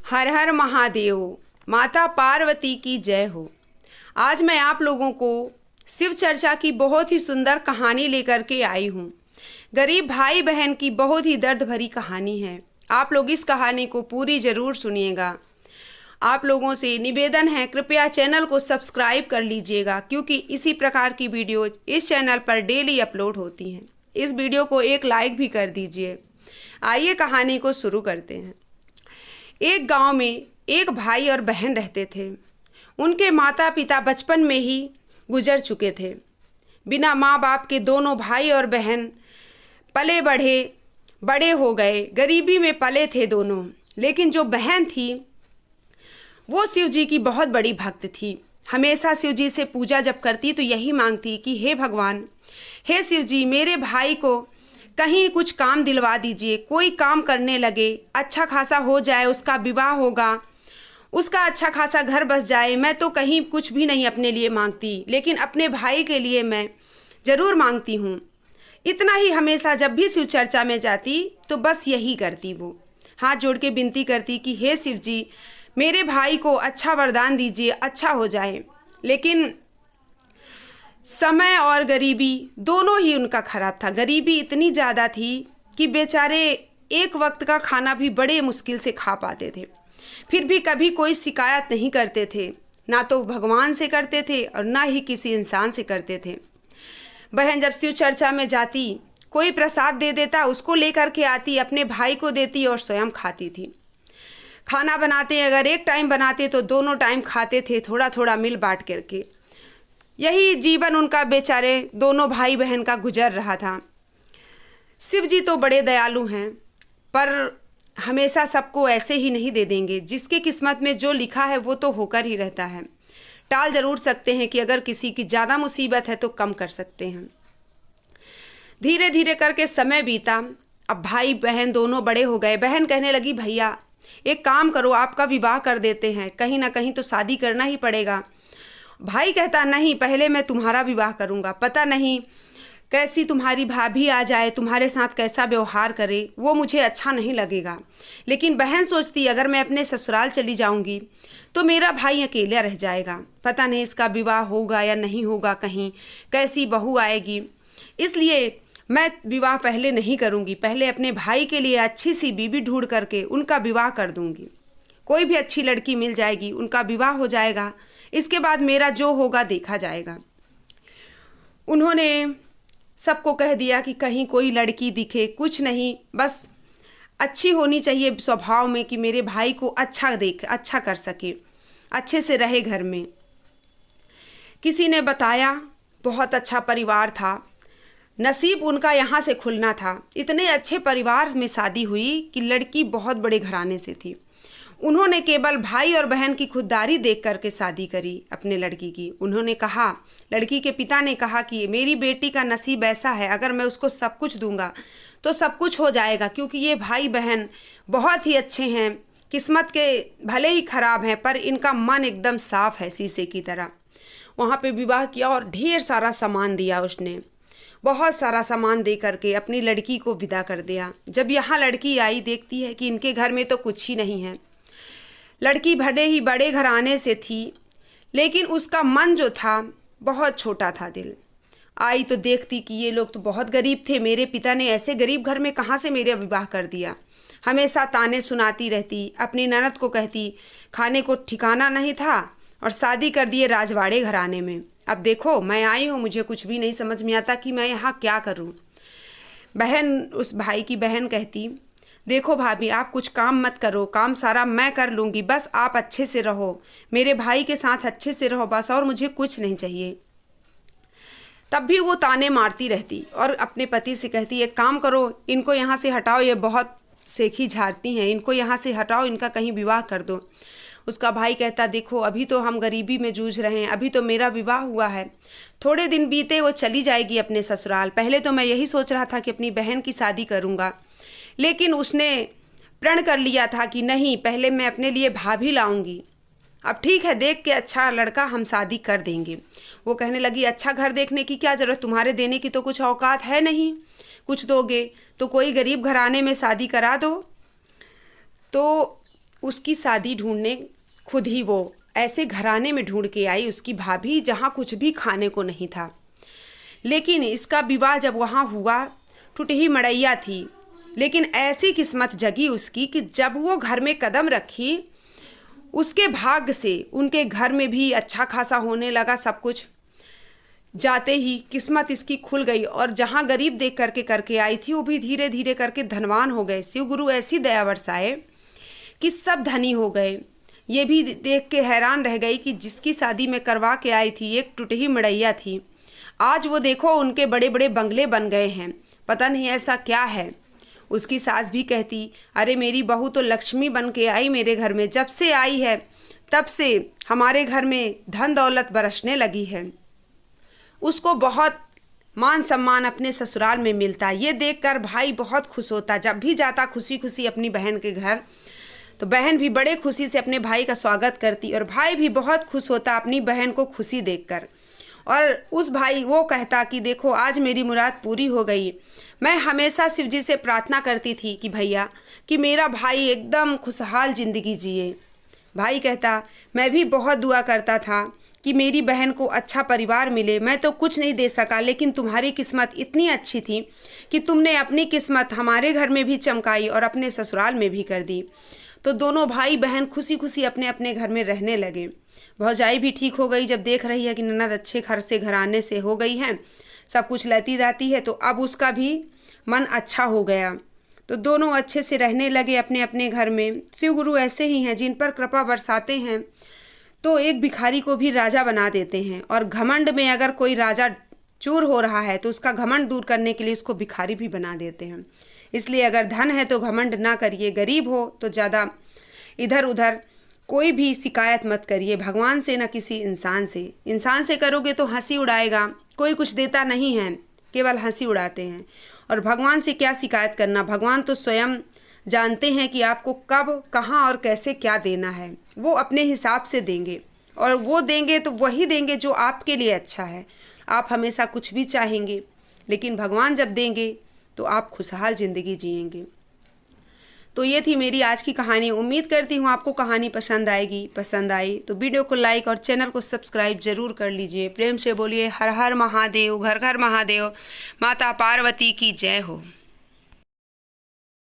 हर हर महादेव। माता पार्वती की जय हो। आज मैं आप लोगों को शिव चर्चा की बहुत ही सुंदर कहानी लेकर के आई हूँ। गरीब भाई बहन की बहुत ही दर्द भरी कहानी है। आप लोग इस कहानी को पूरी ज़रूर सुनिएगा। आप लोगों से निवेदन है, कृपया चैनल को सब्सक्राइब कर लीजिएगा, क्योंकि इसी प्रकार की वीडियो इस चैनल पर डेली अपलोड होती हैं। इस वीडियो को एक लाइक भी कर दीजिए। आइए कहानी को शुरू करते हैं। एक गांव में एक भाई और बहन रहते थे। उनके माता पिता बचपन में ही गुजर चुके थे। बिना माँ बाप के दोनों भाई और बहन पले बढ़े बड़े हो गए। गरीबी में पले थे दोनों। लेकिन जो बहन थी वो शिव जी की बहुत बड़ी भक्त थी। हमेशा शिव जी से पूजा जब करती तो यही मांगती कि हे भगवान, हे शिव जी, मेरे भाई को कहीं कुछ काम दिलवा दीजिए, कोई काम करने लगे, अच्छा खासा हो जाए, उसका विवाह होगा, उसका अच्छा खासा घर बस जाए। मैं तो कहीं कुछ भी नहीं अपने लिए मांगती, लेकिन अपने भाई के लिए मैं ज़रूर मांगती हूँ। इतना ही हमेशा जब भी शिव चर्चा में जाती तो बस यही करती। वो हाथ जोड़ के विनती करती कि हे शिव जी, मेरे भाई को अच्छा वरदान दीजिए, अच्छा हो जाए। लेकिन समय और गरीबी दोनों ही उनका खराब था। गरीबी इतनी ज़्यादा थी कि बेचारे एक वक्त का खाना भी बड़े मुश्किल से खा पाते थे। फिर भी कभी कोई शिकायत नहीं करते थे, ना तो भगवान से करते थे और ना ही किसी इंसान से करते थे। बहन जब शिव चर्चा में जाती, कोई प्रसाद दे देता, उसको लेकर के आती, अपने भाई को देती और स्वयं खाती थी। खाना बनाते अगर एक टाइम बनाते तो दोनों टाइम खाते थे, थोड़ा थोड़ा मिल बांट करके। यही जीवन उनका बेचारे दोनों भाई बहन का गुजर रहा था। शिव जी तो बड़े दयालु हैं, पर हमेशा सबको ऐसे ही नहीं दे देंगे। जिसकी किस्मत में जो लिखा है वो तो होकर ही रहता है। टाल ज़रूर सकते हैं कि अगर किसी की ज़्यादा मुसीबत है तो कम कर सकते हैं। धीरे धीरे करके समय बीता। अब भाई बहन दोनों बड़े हो गए। बहन कहने लगी, भैया एक काम करो, आपका विवाह कर देते हैं, कहीं ना कहीं तो शादी करना ही पड़ेगा। भाई कहता, नहीं, पहले मैं तुम्हारा विवाह करूँगा। पता नहीं कैसी तुम्हारी भाभी आ जाए, तुम्हारे साथ कैसा व्यवहार करे, वो मुझे अच्छा नहीं लगेगा। लेकिन बहन सोचती, अगर मैं अपने ससुराल चली जाऊंगी तो मेरा भाई अकेला रह जाएगा। पता नहीं इसका विवाह होगा या नहीं होगा, कहीं कैसी बहू आएगी। इसलिए मैं विवाह पहले नहीं करूंगी। पहले अपने भाई के लिए अच्छी सी बीवी ढूंढ करके उनका विवाह कर दूंगी। कोई भी अच्छी लड़की मिल जाएगी, उनका विवाह हो जाएगा, इसके बाद मेरा जो होगा देखा जाएगा। उन्होंने सबको कह दिया कि कहीं कोई लड़की दिखे, कुछ नहीं, बस अच्छी होनी चाहिए स्वभाव में, कि मेरे भाई को अच्छा कर सके, अच्छे से रहे घर में। किसी ने बताया बहुत अच्छा परिवार था, नसीब उनका यहाँ से खुलना था। इतने अच्छे परिवार में शादी हुई कि लड़की बहुत बड़े घराने से थी। उन्होंने केवल भाई और बहन की खुददारी देख करके शादी करी अपने लड़की की। उन्होंने कहा, लड़की के पिता ने कहा कि मेरी बेटी का नसीब ऐसा है, अगर मैं उसको सब कुछ दूंगा तो सब कुछ हो जाएगा, क्योंकि ये भाई बहन बहुत ही अच्छे हैं, किस्मत के भले ही खराब हैं पर इनका मन एकदम साफ है, शीशे की तरह। वहाँ पे विवाह किया और ढेर सारा सामान दिया उसने। बहुत सारा सामान दे करके अपनी लड़की को विदा कर दिया। जब यहाँ लड़की आई, देखती है कि इनके घर में तो कुछ ही नहीं है। लड़की भले ही बड़े घराने से थी, लेकिन उसका मन जो था बहुत छोटा था, दिल। आई तो देखती कि ये लोग तो बहुत गरीब थे, मेरे पिता ने ऐसे गरीब घर में कहाँ से मेरा विवाह कर दिया। हमेशा ताने सुनाती रहती। अपनी ननद को कहती, खाने को ठिकाना नहीं था और शादी कर दिए राजवाड़े घराने में। अब देखो मैं आई हूँ, मुझे कुछ भी नहीं समझ में आता कि मैं यहाँ क्या करूँ। बहन, उस भाई की बहन कहती, देखो भाभी, आप कुछ काम मत करो, काम सारा मैं कर लूँगी, बस आप अच्छे से रहो, मेरे भाई के साथ अच्छे से रहो, बस, और मुझे कुछ नहीं चाहिए। तब भी वो ताने मारती रहती और अपने पति से कहती, एक काम करो, इनको यहाँ से हटाओ, ये बहुत सेखी झाड़ती हैं, इनको यहाँ से हटाओ, इनका कहीं विवाह कर दो। उसका भाई कहता, देखो अभी तो हम गरीबी में जूझ रहे हैं, अभी तो मेरा विवाह हुआ है, थोड़े दिन बीते वो चली जाएगी अपने ससुराल। पहले तो मैं यही सोच रहा था कि अपनी बहन की शादी करूँगा, लेकिन उसने प्रण कर लिया था कि नहीं, पहले मैं अपने लिए भाभी लाऊंगी। अब ठीक है, देख के अच्छा लड़का हम शादी कर देंगे। वो कहने लगी, अच्छा घर देखने की क्या ज़रूरत, तुम्हारे देने की तो कुछ औकात है नहीं, कुछ दोगे तो कोई गरीब घराने में शादी करा दो। तो उसकी शादी ढूंढने खुद ही वो ऐसे घराने में ढूंढ के आई, उसकी भाभी, जहाँ कुछ भी खाने को नहीं था। लेकिन इसका विवाह जब वहाँ हुआ, टुटही मड़ैया थी, लेकिन ऐसी किस्मत जगी उसकी कि जब वो घर में कदम रखी, उसके भाग्य से उनके घर में भी अच्छा खासा होने लगा सब कुछ। जाते ही किस्मत इसकी खुल गई और जहाँ गरीब देख करके आई थी, वो भी धीरे धीरे करके धनवान हो गए। शिव गुरु ऐसी दया बरसाए कि सब धनी हो गए। ये भी देख के हैरान रह गई कि जिसकी शादी में करवा के आई थी, एक टुटही मड़ैया थी, आज वो देखो उनके बड़े बड़े बंगले बन गए हैं। पता नहीं ऐसा क्या है। उसकी सास भी कहती, अरे मेरी बहू तो लक्ष्मी बन के आई मेरे घर में, जब से आई है तब से हमारे घर में धन दौलत बरसने लगी है। उसको बहुत मान सम्मान अपने ससुराल में मिलता। ये देखकर भाई बहुत खुश होता। जब भी जाता खुशी खुशी अपनी बहन के घर, तो बहन भी बड़े खुशी से अपने भाई का स्वागत करती और भाई भी बहुत खुश होता अपनी बहन को खुशी देखकर। और उस भाई वो कहता कि देखो आज मेरी मुराद पूरी हो गई। मैं हमेशा शिव जी से प्रार्थना करती थी कि भैया कि मेरा भाई एकदम खुशहाल ज़िंदगी जिए। भाई कहता, मैं भी बहुत दुआ करता था कि मेरी बहन को अच्छा परिवार मिले। मैं तो कुछ नहीं दे सका, लेकिन तुम्हारी किस्मत इतनी अच्छी थी कि तुमने अपनी किस्मत हमारे घर में भी चमकाई और अपने ससुराल में भी कर दी। तो दोनों भाई बहन खुशी खुशी अपने अपने घर में रहने लगे। भौजाई भी ठीक हो गई जब देख रही है कि ननद अच्छे घर से घराने से हो गई हैं, सब कुछ लेती जाती है, तो अब उसका भी मन अच्छा हो गया। तो दोनों अच्छे से रहने लगे अपने अपने घर में। शिव गुरु ऐसे ही हैं, जिन पर कृपा बरसाते हैं तो एक भिखारी को भी राजा बना देते हैं। और घमंड में अगर कोई राजा चूर हो रहा है तो उसका घमंड दूर करने के लिए उसको भिखारी भी बना देते हैं। इसलिए अगर धन है तो घमंड ना करिए, गरीब हो तो ज़्यादा इधर उधर कोई भी शिकायत मत करिए, भगवान से ना किसी इंसान से। इंसान से करोगे तो हंसी उड़ाएगा, कोई कुछ देता नहीं है, केवल हंसी उड़ाते हैं। और भगवान से क्या शिकायत करना, भगवान तो स्वयं जानते हैं कि आपको कब कहाँ और कैसे क्या देना है। वो अपने हिसाब से देंगे और वो देंगे तो वही देंगे जो आपके लिए अच्छा है। आप हमेशा कुछ भी चाहेंगे, लेकिन भगवान जब देंगे तो आप खुशहाल ज़िंदगी जिएंगे। तो ये थी मेरी आज की कहानी। उम्मीद करती हूँ आपको कहानी पसंद आएगी। पसंद आई तो वीडियो को लाइक और चैनल को सब्सक्राइब जरूर कर लीजिए। प्रेम से बोलिए हर हर महादेव, घर घर महादेव, माता पार्वती की जय हो।